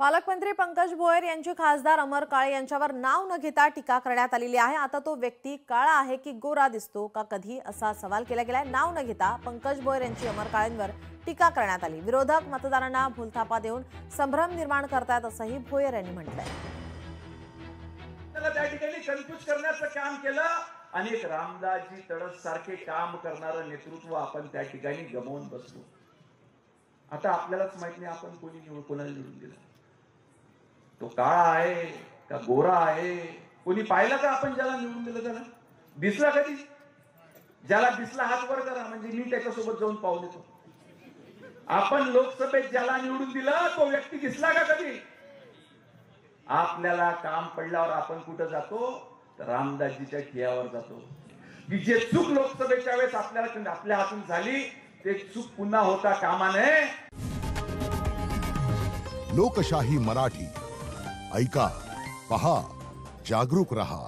पालकमंत्री पंकज भोयर यांची खासदार अमर काळे यांच्यावर नाव न घेता टीका करण्यात आलेली आहे। आता तो व्यक्ती काळा आहे की गोरा दिसतो का कधी असा सवाल केला गेलाय। नाव न घेता पंकज भोयर यांची अमर काळेंवर टीका करण्यात आली। विरोधक मतदारांना भूलथापा देऊन संभ्रम निर्माण करतात असंही भोयर यांनी म्हटलंय। त्या ठिकाणी कन्फ्यूज करण्याचं काम केलं आणि एक रामदासजी तडस सारखे काम करणारं नेतृत्व आपण त्या ठिकाणी गमावून बसलो। आता आपल्यालाच माहित नाही आपण कोणाला निवडून दिलं। तो काळा आहे का गोरा आहे कोणी पाहिलं का? आपण ज्याला निवडून दिलं त्याला दिसला कधी? ज्याला दिसला हात वर करा, म्हणजे मी त्याच्यासोबत जाऊन पाहून येतो। आपण लोकसभेत ज्याला निवडून दिलं तो व्यक्ती दिसला का कधी? आपल्याला काम पडल्यावर आपण कुठं जातो? तर रामदासजीच्या ठियावर जातो की जे चूक लोकसभेच्या वेळेस आपल्या हातून झाली ते चूक पुन्हा होता कामा नये। लोकशाही मराठी ऐका, पहा, जागरूक रहा।